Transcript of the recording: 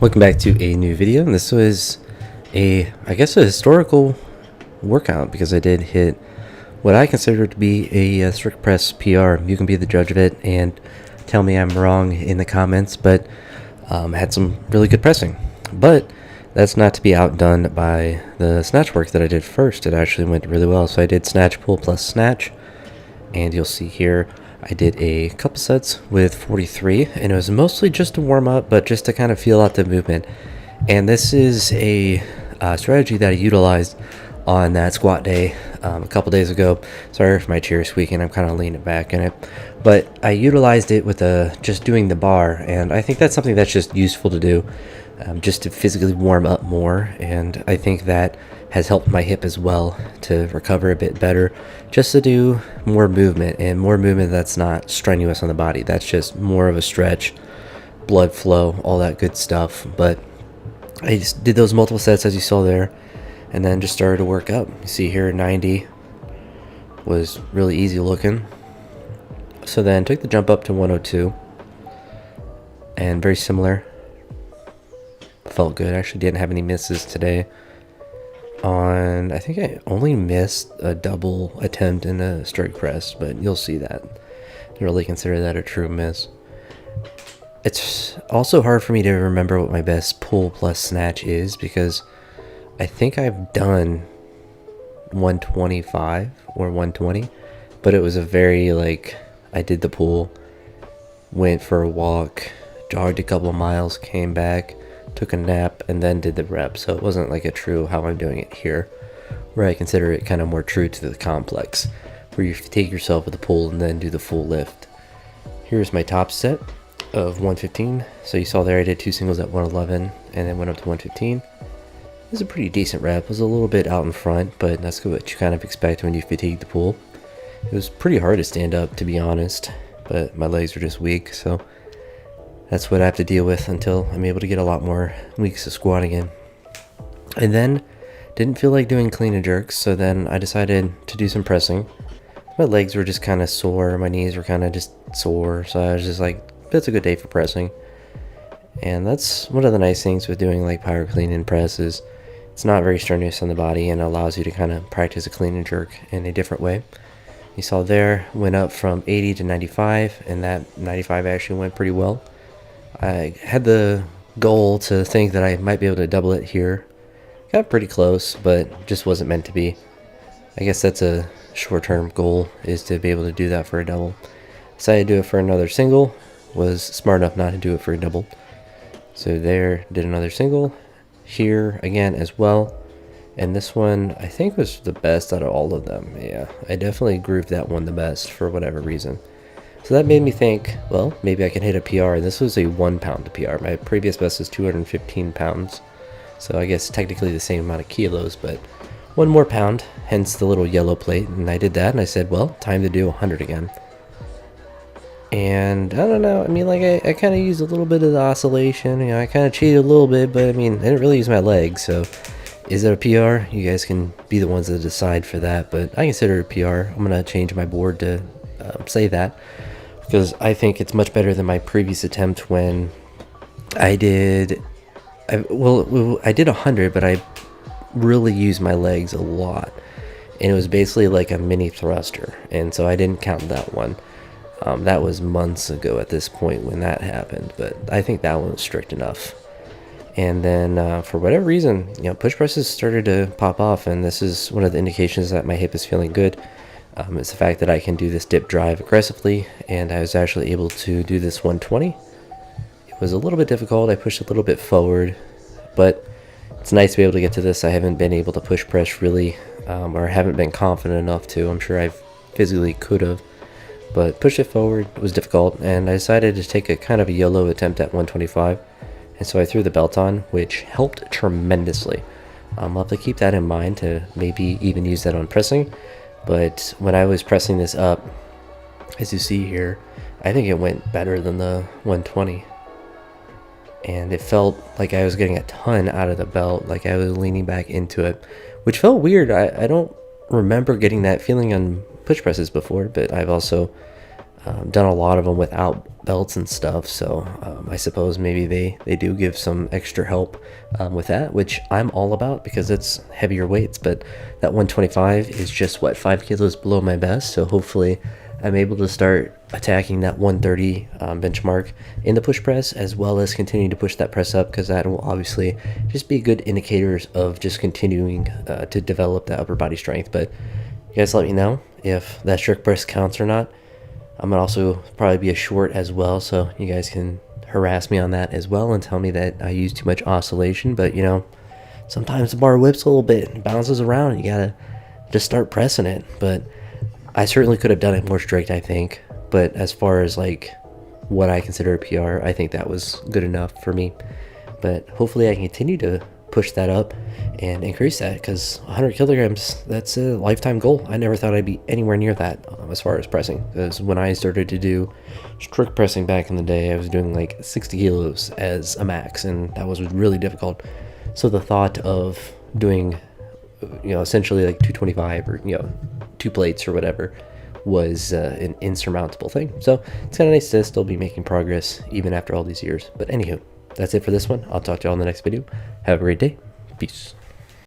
Welcome back to a new video, and this was I guess a historical workout because I did hit what I consider to be a strict press PR. You can be the judge of it and tell me I'm wrong in the comments, but I had some really good pressing. But that's not to be outdone by the snatch work that I did first. It actually went really well. So I did snatch, pull, plus snatch, and you'll see here I did a couple sets with 43, and it was mostly just to warm up, but just to kind of feel out the movement. And this is a strategy that I utilized on that squat day a couple days ago. Sorry if my chair is squeaking, I'm kind of leaning back in it. But I utilized it with just doing the bar, and I think that's something that's just useful to do, just to physically warm up more. And I think that has helped my hip as well to recover a bit better, just to do more movement, and more movement that's not strenuous on the body. That's just more of a stretch, blood flow, all that good stuff. But I just did those multiple sets as you saw there, and then just started to work up. You see here 90 was really easy looking. So then took the jump up to 102, and very similar. Felt good. Actually didn't have any misses today. I think I only missed a double attempt in a strict press, but you'll see that. I don't really consider that a true miss. It's also hard for me to remember what my best pull plus snatch is, because I think I've done 125 or 120, but it was a very, I did the pull, went for a walk, jogged a couple of miles, came back, took a nap, and then did the rep. So it wasn't like a true how I'm doing it here, where I consider it kind of more true to the complex, where you take yourself with the pull and then do the full lift. Here's my top set of 115. So you saw there I did two singles at 111 and then went up to 115. It was a pretty decent rep. It was a little bit out in front, but that's what you kind of expect when you fatigue the pull. It was pretty hard to stand up, to be honest, but my legs were just weak, so that's what I have to deal with until I'm able to get a lot more weeks of squatting in. And then didn't feel like doing clean and jerks, so then I decided to do some pressing. My legs were just kind of sore, my knees were kind of just sore, so I was just like, that's a good day for pressing. And that's one of the nice things with doing like power clean and press is it's not very strenuous on the body and allows you to kind of practice a clean and jerk in a different way. You saw there went up from 80 to 95, and that 95 actually went pretty well. I had the goal to think that I might be able to double it here. Got pretty close, but just wasn't meant to be. I guess that's a short-term goal, is to be able to do that for a double. Decided to do it for another single. Was smart enough not to do it for a double. So there, did another single. Here again as well. And this one I think was the best out of all of them. Yeah, I definitely grooved that one the best for whatever reason. So that made me think, well, maybe I can hit a PR. And this was a 1 pound PR. My previous best was 215 pounds. So I guess technically the same amount of kilos, but 1 more pound, hence the little yellow plate. And I did that, and I said, well, time to do 100 again. And I don't know, I mean, I kind of used a little bit of the oscillation. You know, I kind of cheated a little bit, but I mean, I didn't really use my legs. So is it a PR? You guys can be the ones that decide for that, but I consider it a PR. I'm going to change my board to say that, because I think it's much better than my previous attempt when I did 100, but I really used my legs a lot, and it was basically like a mini thruster, and so I didn't count that one. That was months ago at this point when that happened, but I think that one was strict enough. And then for whatever reason, push presses started to pop off, and this is one of the indications that my hip is feeling good. It's the fact that I can do this dip drive aggressively, and I was actually able to do this 120. It was a little bit difficult. I pushed a little bit forward, but it's nice to be able to get to this. I haven't been able to push press really, or haven't been confident enough to. I'm sure I physically could have, but push it forward was difficult, and I decided to take a kind of a YOLO attempt at 125, and so I threw the belt on, which helped tremendously. I'll have to keep that in mind to maybe even use that on pressing. But when I was pressing this up, as you see here, I think it went better than the 120. And it felt like I was getting a ton out of the belt, like I was leaning back into it, which felt weird. I don't remember getting that feeling on push presses before, but I've also Done a lot of them without belts and stuff, so I suppose maybe they do give some extra help with that, which I'm all about because it's heavier weights. But that 125 is just, what, 5 kilos below my best, so hopefully I'm able to start attacking that 130 benchmark in the push press, as well as continuing to push that press up, because that will obviously just be good indicators of just continuing to develop that upper body strength. But you guys let me know if that strict press counts or not. I'm gonna also probably be a short as well, so you guys can harass me on that as well and tell me that I use too much oscillation. But sometimes the bar whips a little bit and bounces around, and you gotta just start pressing it. But I certainly could have done it more strict, I think. But as far as like what I consider a PR, I think that was good enough for me. But hopefully I can continue to push that up and increase that, because 100 kilograms, that's a lifetime goal. I never thought I'd be anywhere near that as far as pressing, because when I started to do strict pressing back in the day, I was doing like 60 kilos as a max, and that was really difficult. So the thought of doing essentially like 225 or 2 plates or whatever was an insurmountable thing. So it's kind of nice to still be making progress even after all these years. But anywho, that's it for this one. I'll talk to you all in the next video. Have a great day. Peace.